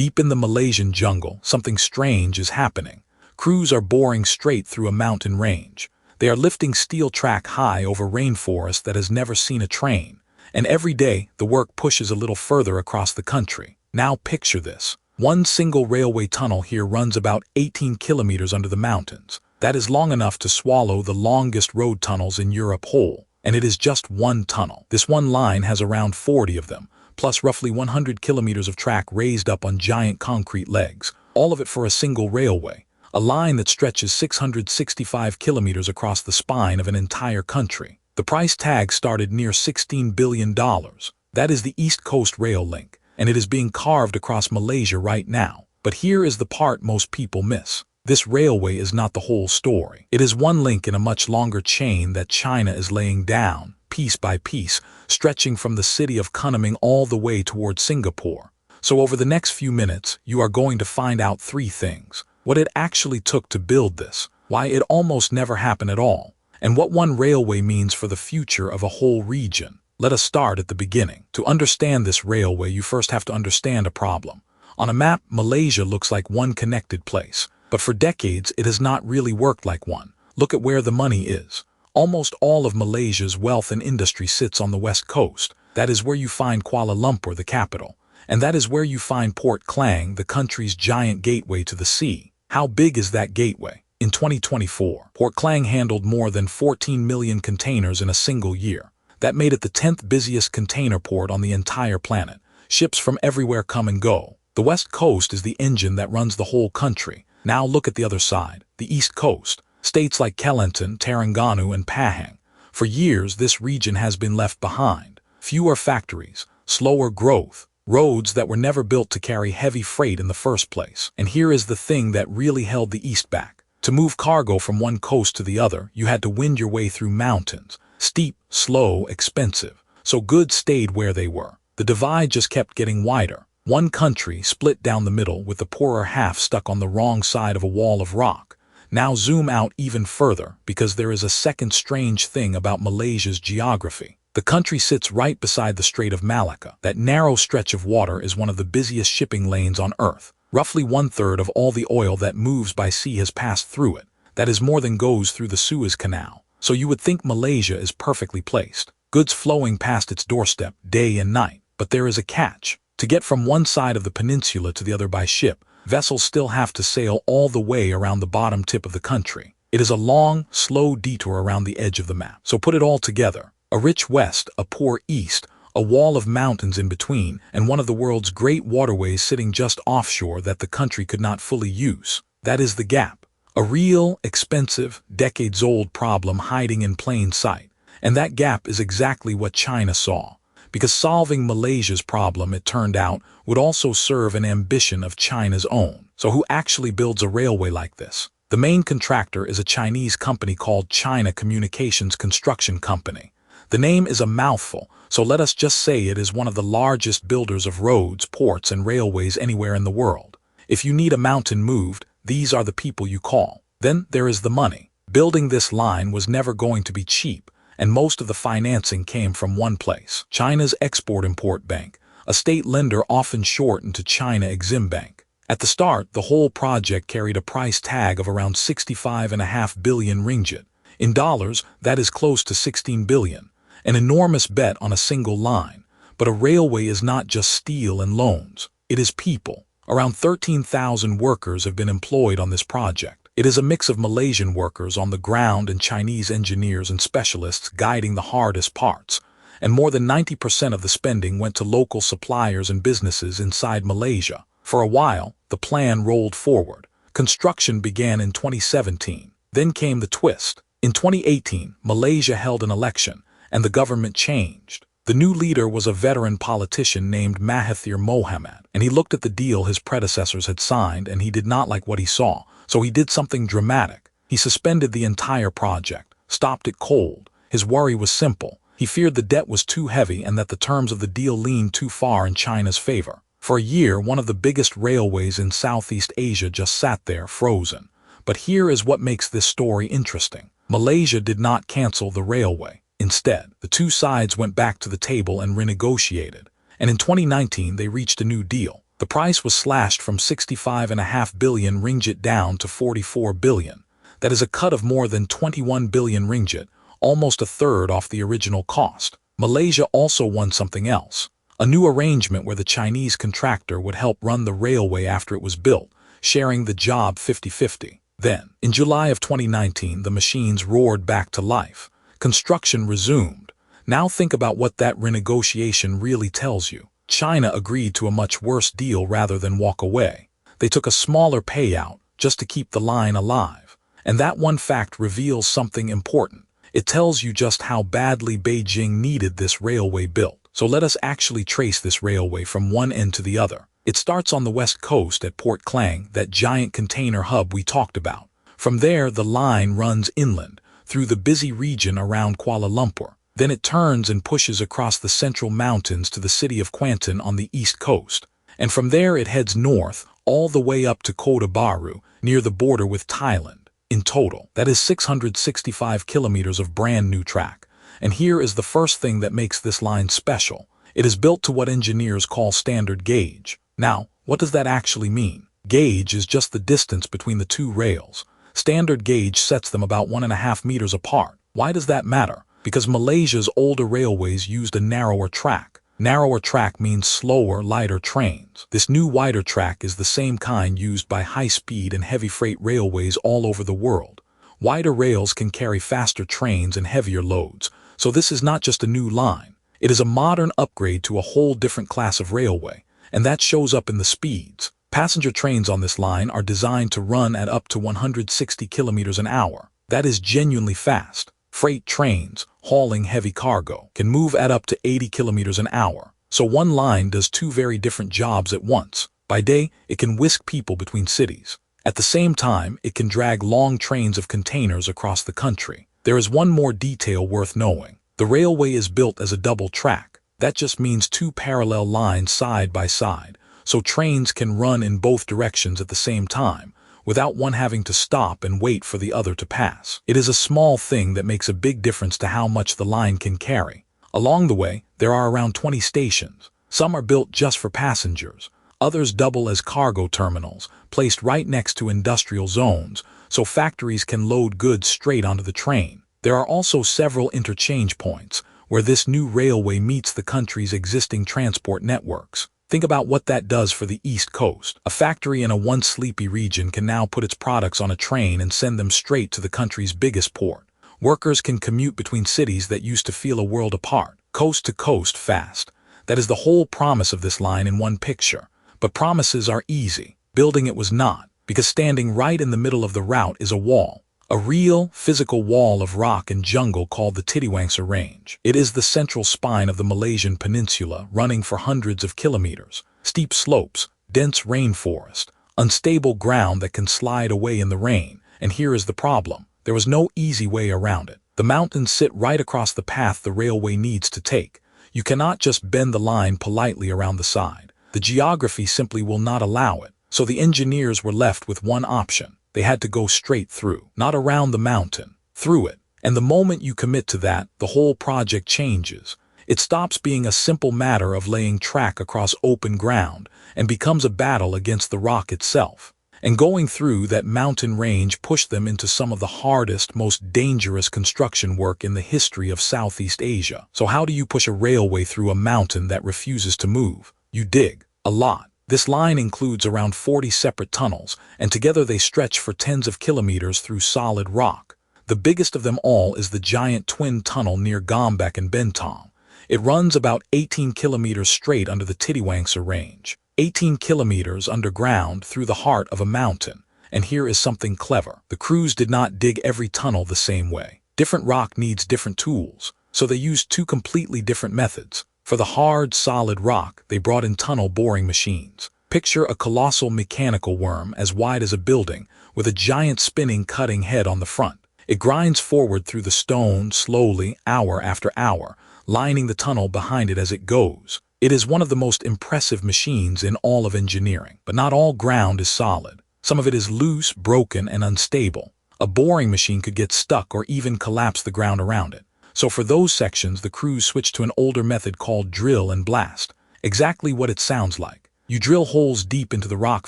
Deep in the Malaysian jungle, something strange is happening. Crews are boring straight through a mountain range. They are lifting steel track high over rainforest that has never seen a train. And every day, the work pushes a little further across the country. Now picture this. One single railway tunnel here runs about 18 kilometers under the mountains. That is long enough to swallow the longest road tunnels in Europe whole. And it is just one tunnel. This one line has around 40 of them, plus roughly 100 kilometers of track raised up on giant concrete legs. All of it for a single railway. A line that stretches 665 kilometers across the spine of an entire country. The price tag started near $16 billion. That is the East Coast Rail Link, and it is being carved across Malaysia right now. But here is the part most people miss. This railway is not the whole story. It is one link in a much longer chain that China is laying down, piece by piece, stretching from the city of Kunming all the way towards Singapore. So over the next few minutes, you are going to find out three things. What it actually took to build this, why it almost never happened at all, and what one railway means for the future of a whole region. Let us start at the beginning. To understand this railway, you first have to understand a problem. On a map, Malaysia looks like one connected place, but for decades it has not really worked like one. Look at where the money is. Almost all of Malaysia's wealth and industry sits on the west coast. That is where you find Kuala Lumpur, the capital, and that is where you find Port Klang, the country's giant gateway to the sea. How big is that gateway? In 2024, Port Klang handled more than 14 million containers in a single year. That made it the 10th busiest container port on the entire planet. Ships from everywhere come and go. The west coast is the engine that runs the whole country. Now look at the other side, the east coast. States like Kelantan, Terengganu, and Pahang. For years, this region has been left behind. Fewer factories, slower growth, roads that were never built to carry heavy freight in the first place. And here is the thing that really held the East back. To move cargo from one coast to the other, you had to wind your way through mountains. Steep, slow, expensive. So goods stayed where they were. The divide just kept getting wider. One country split down the middle with the poorer half stuck on the wrong side of a wall of rock. Now zoom out even further, because there is a second strange thing about Malaysia's geography. The country sits right beside the Strait of Malacca. That narrow stretch of water is one of the busiest shipping lanes on Earth. Roughly 1/3 of all the oil that moves by sea has passed through it. That is more than goes through the Suez Canal. So you would think Malaysia is perfectly placed. Goods flowing past its doorstep day and night. But there is a catch. To get from one side of the peninsula to the other by ship, vessels still have to sail all the way around the bottom tip of the country. It is a long, slow detour around the edge of the map. So put it all together. A rich west, a poor east, a wall of mountains in between, and one of the world's great waterways sitting just offshore that the country could not fully use. That is the gap. A real, expensive, decades-old problem hiding in plain sight. And that gap is exactly what China saw. Because solving Malaysia's problem, it turned out, would also serve an ambition of China's own. So who actually builds a railway like this? The main contractor is a Chinese company called China Communications Construction Company. The name is a mouthful, so let us just say it is one of the largest builders of roads, ports, and railways anywhere in the world. If you need a mountain moved, these are the people you call. Then there is the money. Building this line was never going to be cheap, and most of the financing came from one place, China's Export-Import Bank, a state lender often shortened to China Exim Bank. At the start, the whole project carried a price tag of around 65.5 billion ringgit. In dollars, that is close to 16 billion. An enormous bet on a single line. But a railway is not just steel and loans. It is people. Around 13,000 workers have been employed on this project. It is a mix of Malaysian workers on the ground and Chinese engineers and specialists guiding the hardest parts. And more than 90% of the spending went to local suppliers and businesses inside Malaysia. For a while, the plan rolled forward. Construction began in 2017. Then came the twist. In 2018, Malaysia held an election, and the government changed. The new leader was a veteran politician named Mahathir Mohamad, and he looked at the deal his predecessors had signed and he did not like what he saw, so he did something dramatic. He suspended the entire project, stopped it cold. His worry was simple. He feared the debt was too heavy and that the terms of the deal leaned too far in China's favor. For a year, one of the biggest railways in Southeast Asia just sat there, frozen. But here is what makes this story interesting. Malaysia did not cancel the railway. Instead, the two sides went back to the table and renegotiated. And in 2019, they reached a new deal. The price was slashed from 65.5 billion ringgit down to 44 billion. That is a cut of more than 21 billion ringgit, almost a third off the original cost. Malaysia also won something else. A new arrangement where the Chinese contractor would help run the railway after it was built, sharing the job 50-50. Then, in July of 2019, the machines roared back to life. Construction resumed. Now think about what that renegotiation really tells you. China agreed to a much worse deal rather than walk away. They took a smaller payout just to keep the line alive. And that one fact reveals something important. It tells you just how badly Beijing needed this railway built. So let us actually trace this railway from one end to the other. It starts on the west coast at Port Klang, that giant container hub we talked about. From there, the line runs inland, through the busy region around Kuala Lumpur. Then it turns and pushes across the central mountains to the city of Kuantan on the east coast. And from there it heads north, all the way up to Kota Bharu, near the border with Thailand. In total, that is 665 kilometers of brand new track. And here is the first thing that makes this line special. It is built to what engineers call standard gauge. Now, what does that actually mean? Gauge is just the distance between the two rails. Standard gauge sets them about 1.5 meters apart. Why does that matter? Because Malaysia's older railways used a narrower track. Narrower track means slower, lighter trains. This new wider track is the same kind used by high-speed and heavy freight railways all over the world. Wider rails can carry faster trains and heavier loads, so this is not just a new line. It is a modern upgrade to a whole different class of railway, and that shows up in the speeds. Passenger trains on this line are designed to run at up to 160 kilometers an hour. That is genuinely fast. Freight trains, hauling heavy cargo, can move at up to 80 kilometers an hour. So one line does two very different jobs at once. By day, it can whisk people between cities. At the same time, it can drag long trains of containers across the country. There is one more detail worth knowing. The railway is built as a double track. That just means two parallel lines side by side, so trains can run in both directions at the same time, without one having to stop and wait for the other to pass. It is a small thing that makes a big difference to how much the line can carry. Along the way, there are around 20 stations. Some are built just for passengers. Others double as cargo terminals, placed right next to industrial zones, so factories can load goods straight onto the train. There are also several interchange points, where this new railway meets the country's existing transport networks. Think about what that does for the East Coast. A factory in a once sleepy region can now put its products on a train and send them straight to the country's biggest port. Workers can commute between cities that used to feel a world apart, coast to coast fast. That is the whole promise of this line in one picture. But promises are easy. Building it was not, because standing right in the middle of the route is a wall. A real, physical wall of rock and jungle called the Titiwangsa Range. It is the central spine of the Malaysian peninsula, running for hundreds of kilometers. Steep slopes, dense rainforest, unstable ground that can slide away in the rain. And here is the problem. There was no easy way around it. The mountains sit right across the path the railway needs to take. You cannot just bend the line politely around the side. The geography simply will not allow it. So the engineers were left with one option. They had to go straight through, not around the mountain, through it. And the moment you commit to that, the whole project changes. It stops being a simple matter of laying track across open ground and becomes a battle against the rock itself. And going through that mountain range pushed them into some of the hardest, most dangerous construction work in the history of Southeast Asia. So how do you push a railway through a mountain that refuses to move? You dig. A lot. This line includes around 40 separate tunnels, and together they stretch for tens of kilometers through solid rock. The biggest of them all is the giant twin tunnel near Gombak and Bentong. It runs about 18 kilometers straight under the Titiwangsa Range. 18 kilometers underground through the heart of a mountain. And here is something clever. The crews did not dig every tunnel the same way. Different rock needs different tools, so they used two completely different methods. For the hard, solid rock, they brought in tunnel boring machines. Picture a colossal mechanical worm as wide as a building, with a giant spinning cutting head on the front. It grinds forward through the stone slowly, hour after hour, lining the tunnel behind it as it goes. It is one of the most impressive machines in all of engineering. But not all ground is solid. Some of it is loose, broken, and unstable. A boring machine could get stuck or even collapse the ground around it. So for those sections, the crews switched to an older method called drill and blast. Exactly what it sounds like. You drill holes deep into the rock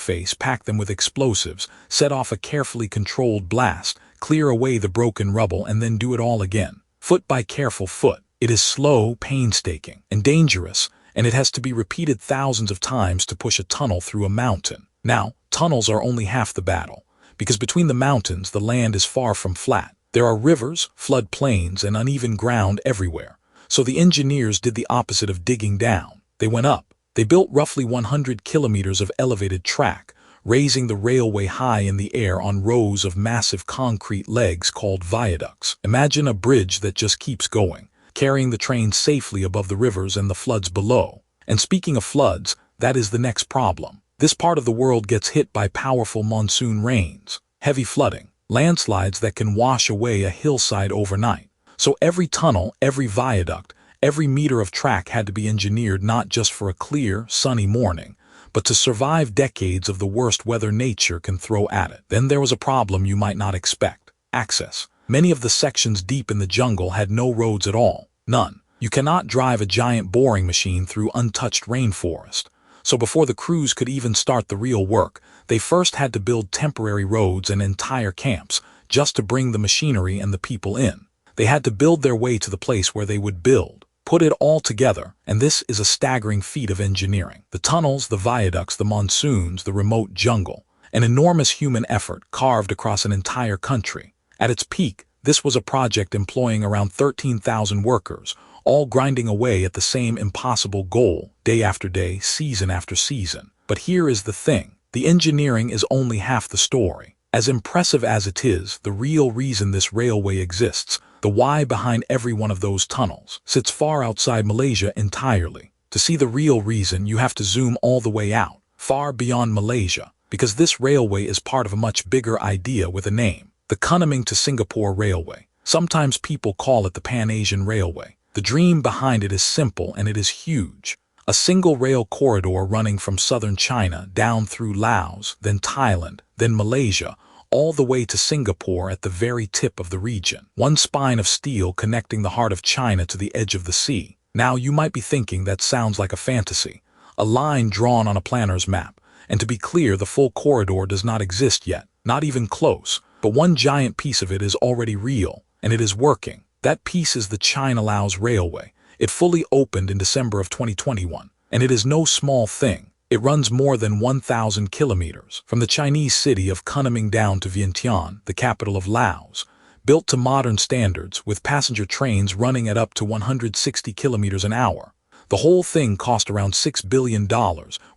face, pack them with explosives, set off a carefully controlled blast, clear away the broken rubble, and then do it all again, foot by careful foot. It is slow, painstaking, and dangerous, and it has to be repeated thousands of times to push a tunnel through a mountain. Now, tunnels are only half the battle, because between the mountains the land is far from flat. There are rivers, flood plains, and uneven ground everywhere. So the engineers did the opposite of digging down. They went up. They built roughly 100 kilometers of elevated track, raising the railway high in the air on rows of massive concrete legs called viaducts. Imagine a bridge that just keeps going, carrying the train safely above the rivers and the floods below. And speaking of floods, that is the next problem. This part of the world gets hit by powerful monsoon rains, heavy flooding, landslides that can wash away a hillside overnight. So every tunnel, every viaduct, every meter of track had to be engineered not just for a clear, sunny morning, but to survive decades of the worst weather nature can throw at it. Then there was a problem you might not expect: access. Many of the sections deep in the jungle had no roads at all. None. You cannot drive a giant boring machine through untouched rainforest. So before the crews could even start the real work, they first had to build temporary roads and entire camps just to bring the machinery and the people in. They had to build their way to the place where they would build. Put it all together, and this is a staggering feat of engineering. The tunnels, the viaducts, the monsoons, the remote jungle. An enormous human effort carved across an entire country. At its peak, this was a project employing around 13,000 workers, all grinding away at the same impossible goal, day after day, season after season. But here is the thing. The engineering is only half the story. As impressive as it is, the real reason this railway exists, the why behind every one of those tunnels, sits far outside Malaysia entirely. To see the real reason, you have to zoom all the way out, far beyond Malaysia, because this railway is part of a much bigger idea with a name: the Kunming to Singapore Railway. Sometimes people call it the Pan-Asian Railway. The dream behind it is simple and it is huge. A single rail corridor running from southern China down through Laos, then Thailand, then Malaysia, all the way to Singapore at the very tip of the region. One spine of steel connecting the heart of China to the edge of the sea. Now you might be thinking that sounds like a fantasy, a line drawn on a planner's map. And to be clear, the full corridor does not exist yet, not even close. But one giant piece of it is already real, and it is working. That piece is the China-Laos Railway. It fully opened in December of 2021, and it is no small thing. It runs more than 1,000 kilometers, from the Chinese city of Kunming down to Vientiane, the capital of Laos, built to modern standards with passenger trains running at up to 160 kilometers an hour. The whole thing cost around $6 billion,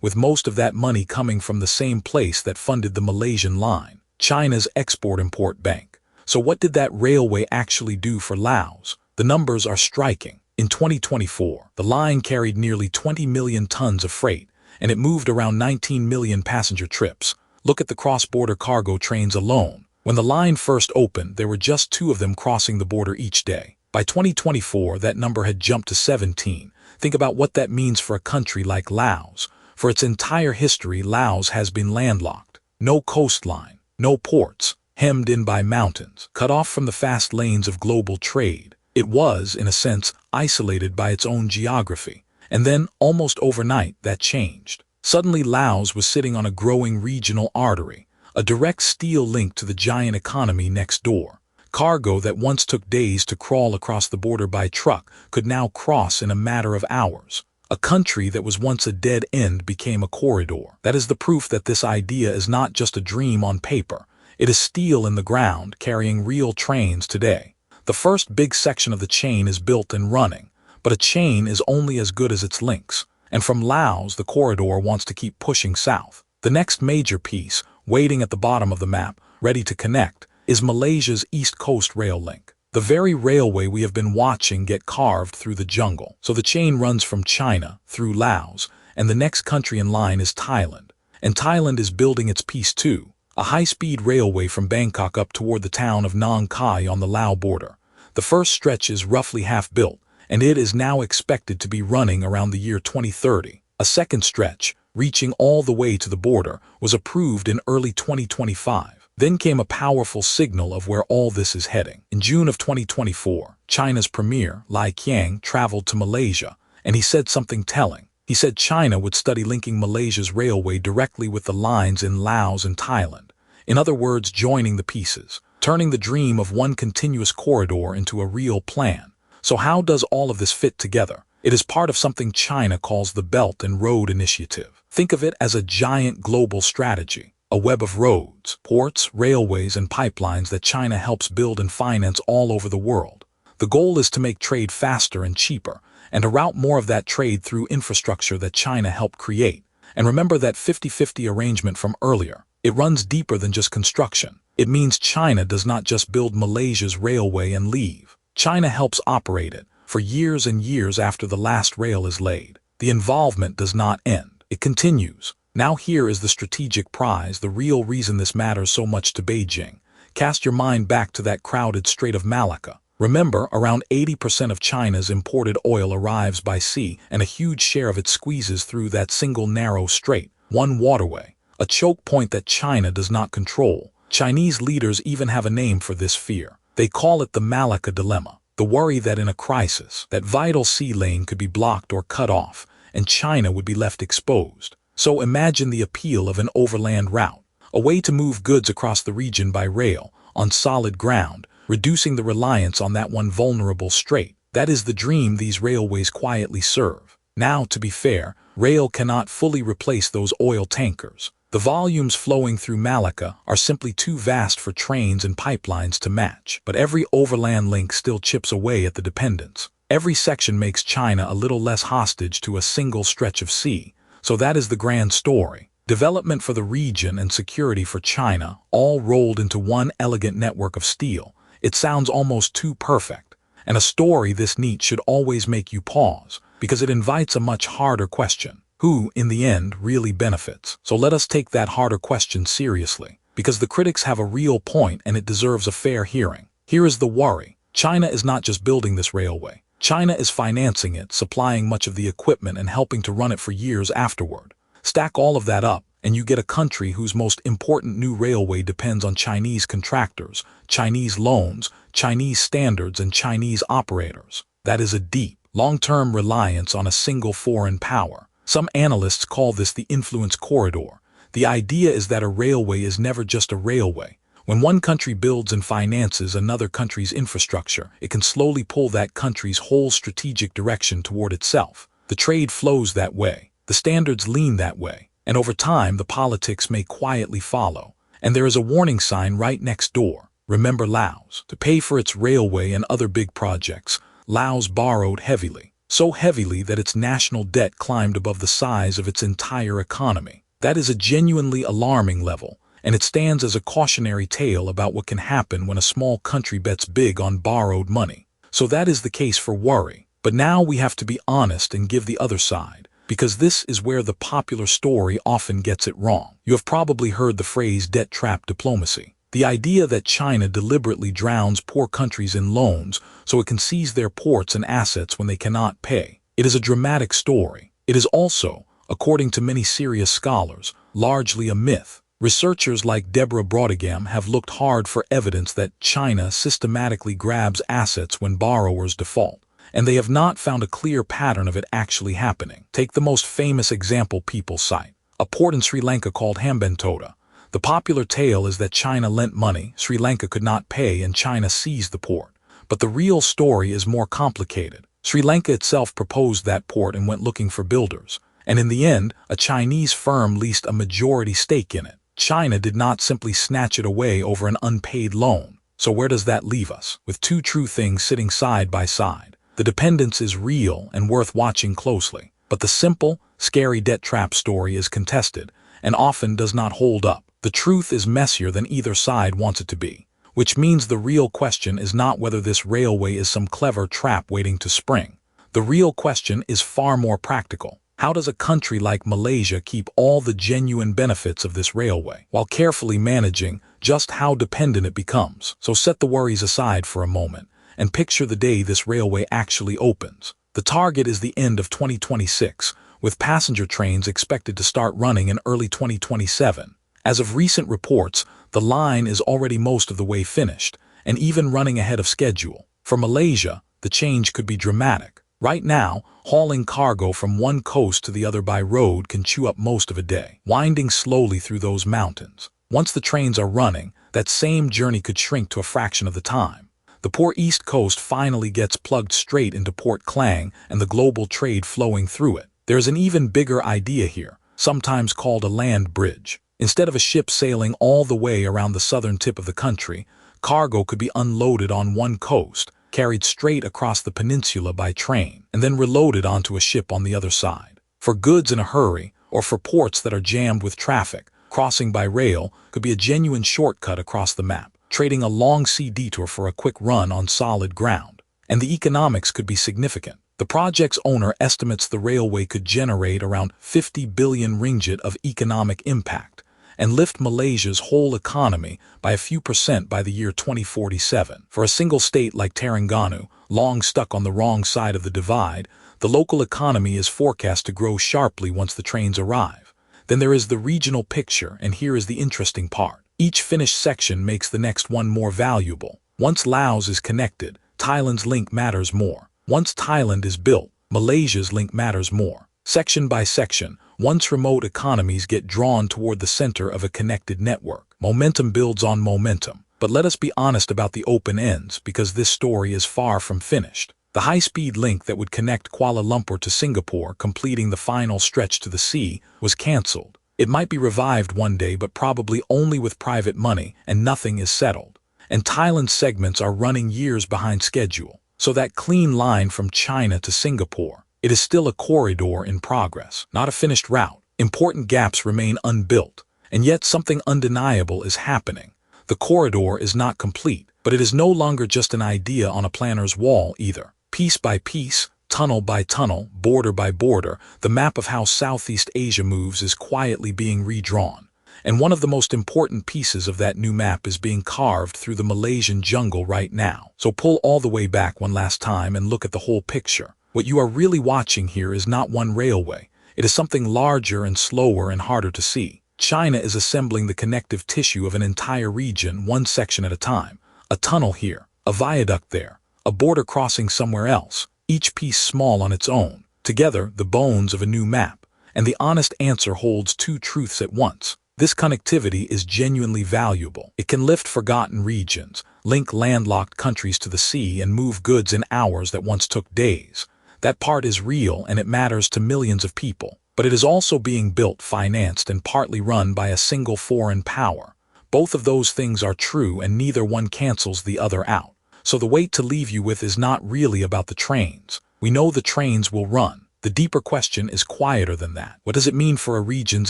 with most of that money coming from the same place that funded the Malaysian line, China's Export-Import Bank. So what did that railway actually do for Laos? The numbers are striking. In 2024, the line carried nearly 20 million tons of freight, and it moved around 19 million passenger trips. Look at the cross-border cargo trains alone. When the line first opened, there were just 2 of them crossing the border each day. By 2024, that number had jumped to 17. Think about what that means for a country like Laos. For its entire history, Laos has been landlocked. No coastline, no ports, hemmed in by mountains, cut off from the fast lanes of global trade. It was, in a sense, isolated by its own geography. And then, almost overnight, that changed. Suddenly, Laos was sitting on a growing regional artery, a direct steel link to the giant economy next door. Cargo that once took days to crawl across the border by truck could now cross in a matter of hours. A country that was once a dead end became a corridor. That is the proof that this idea is not just a dream on paper. It is steel in the ground, carrying real trains today. The first big section of the chain is built and running, but a chain is only as good as its links. And from Laos, the corridor wants to keep pushing south. The next major piece, waiting at the bottom of the map, ready to connect, is Malaysia's East Coast Rail Link. The very railway we have been watching get carved through the jungle. So the chain runs from China, through Laos, and the next country in line is Thailand. And Thailand is building its piece too. A high-speed railway from Bangkok up toward the town of Nong Khai on the Lao border. The first stretch is roughly half built, and it is now expected to be running around the year 2030. A second stretch, reaching all the way to the border, was approved in early 2025. Then came a powerful signal of where all this is heading. In June of 2024, China's premier, Li Qiang, traveled to Malaysia, and he said something telling. He said China would study linking Malaysia's railway directly with the lines in Laos and Thailand. In other words, joining the pieces, turning the dream of one continuous corridor into a real plan. So how does all of this fit together? It is part of something China calls the Belt and Road Initiative. Think of it as a giant global strategy, a web of roads, ports, railways, and pipelines that China helps build and finance all over the world. The goal is to make trade faster and cheaper, and to route more of that trade through infrastructure that China helped create. And remember that 50-50 arrangement from earlier. It runs deeper than just construction. It means China does not just build Malaysia's railway and leave. China helps operate it for years and years after the last rail is laid. The involvement does not end. It continues. Now here is the strategic prize, the real reason this matters so much to Beijing. Cast your mind back to that crowded Strait of Malacca. Remember, around 80% of China's imported oil arrives by sea, and a huge share of it squeezes through that single narrow strait, one waterway, a choke point that China does not control. Chinese leaders even have a name for this fear. They call it the Malacca Dilemma, the worry that in a crisis, that vital sea lane could be blocked or cut off, and China would be left exposed. So imagine the appeal of an overland route, a way to move goods across the region by rail, on solid ground, reducing the reliance on that one vulnerable strait. That is the dream these railways quietly serve. Now, to be fair, rail cannot fully replace those oil tankers. The volumes flowing through Malacca are simply too vast for trains and pipelines to match. But every overland link still chips away at the dependence. Every section makes China a little less hostage to a single stretch of sea. So that is the grand story. Development for the region and security for China, all rolled into one elegant network of steel. It sounds almost too perfect. And a story this neat should always make you pause, because it invites a much harder question. Who, in the end, really benefits? So let us take that harder question seriously, because the critics have a real point and it deserves a fair hearing. Here is the worry. China is not just building this railway. China is financing it, supplying much of the equipment and helping to run it for years afterward. Stack all of that up, and you get a country whose most important new railway depends on Chinese contractors, Chinese loans, Chinese standards, and Chinese operators. That is a deep, long-term reliance on a single foreign power. Some analysts call this the influence corridor. The idea is that a railway is never just a railway. When one country builds and finances another country's infrastructure, it can slowly pull that country's whole strategic direction toward itself. The trade flows that way. The standards lean that way. And over time, the politics may quietly follow. And there is a warning sign right next door. Remember Laos. To pay for its railway and other big projects, Laos borrowed heavily. So heavily that its national debt climbed above the size of its entire economy. That is a genuinely alarming level, and it stands as a cautionary tale about what can happen when a small country bets big on borrowed money. So that is the case for worry. But now we have to be honest and give the other side, because this is where the popular story often gets it wrong. You have probably heard the phrase debt trap diplomacy. The idea that China deliberately drowns poor countries in loans so it can seize their ports and assets when they cannot pay. It is a dramatic story. It is also, according to many serious scholars, largely a myth. Researchers like Deborah Brodegam have looked hard for evidence that China systematically grabs assets when borrowers default, and they have not found a clear pattern of it actually happening. Take the most famous example people cite, a port in Sri Lanka called Hambantota. The popular tale is that China lent money, Sri Lanka could not pay, and China seized the port. But the real story is more complicated. Sri Lanka itself proposed that port and went looking for builders. And in the end, a Chinese firm leased a majority stake in it. China did not simply snatch it away over an unpaid loan. So where does that leave us? With two true things sitting side by side. The dependence is real and worth watching closely. But the simple, scary debt trap story is contested and often does not hold up. The truth is messier than either side wants it to be, which means the real question is not whether this railway is some clever trap waiting to spring. The real question is far more practical. How does a country like Malaysia keep all the genuine benefits of this railway, while carefully managing just how dependent it becomes? So set the worries aside for a moment, and picture the day this railway actually opens. The target is the end of 2026, with passenger trains expected to start running in early 2027. As of recent reports, the line is already most of the way finished, and even running ahead of schedule. For Malaysia, the change could be dramatic. Right now, hauling cargo from one coast to the other by road can chew up most of a day, winding slowly through those mountains. Once the trains are running, that same journey could shrink to a fraction of the time. The poor East Coast finally gets plugged straight into Port Klang and the global trade flowing through it. There's an even bigger idea here, sometimes called a land bridge. Instead of a ship sailing all the way around the southern tip of the country, cargo could be unloaded on one coast, carried straight across the peninsula by train, and then reloaded onto a ship on the other side. For goods in a hurry, or for ports that are jammed with traffic, crossing by rail could be a genuine shortcut across the map, trading a long sea detour for a quick run on solid ground. And the economics could be significant. The project's owner estimates the railway could generate around 50 billion ringgit of economic impact and lift Malaysia's whole economy by a few percent by the year 2047. For a single state like Terengganu, long stuck on the wrong side of the divide, the local economy is forecast to grow sharply once the trains arrive. Then there is the regional picture, and here is the interesting part. Each finished section makes the next one more valuable. Once Laos is connected, Thailand's link matters more. Once Thailand is built, Malaysia's link matters more. Section by section, once remote economies get drawn toward the center of a connected network, momentum builds on momentum. But let us be honest about the open ends, because this story is far from finished. The high-speed link that would connect Kuala Lumpur to Singapore, completing the final stretch to the sea, was cancelled. It might be revived one day, but probably only with private money, and nothing is settled. And Thailand's segments are running years behind schedule. So that clean line from China to Singapore, it is still a corridor in progress, not a finished route. Important gaps remain unbuilt, and yet something undeniable is happening. The corridor is not complete, but it is no longer just an idea on a planner's wall either. Piece by piece, tunnel by tunnel, border by border, the map of how Southeast Asia moves is quietly being redrawn. And one of the most important pieces of that new map is being carved through the Malaysian jungle right now. So pull all the way back one last time and look at the whole picture. What you are really watching here is not one railway. It is something larger and slower and harder to see. China is assembling the connective tissue of an entire region, one section at a time. A tunnel here, a viaduct there, a border crossing somewhere else, each piece small on its own. Together, the bones of a new map. And the honest answer holds two truths at once. This connectivity is genuinely valuable. It can lift forgotten regions, link landlocked countries to the sea, and move goods in hours that once took days. That part is real, and it matters to millions of people. But it is also being built, financed, and partly run by a single foreign power. Both of those things are true, and neither one cancels the other out. So the weight to leave you with is not really about the trains. We know the trains will run. The deeper question is quieter than that. What does it mean for a region's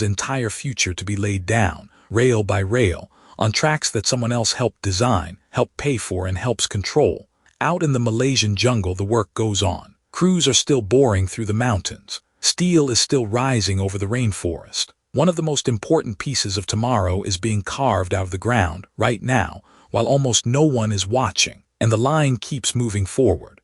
entire future to be laid down, rail by rail, on tracks that someone else helped design, helped pay for, and helps control? Out in the Malaysian jungle, the work goes on. Crews are still boring through the mountains. Steel is still rising over the rainforest. One of the most important pieces of tomorrow is being carved out of the ground right now, while almost no one is watching, and the line keeps moving forward.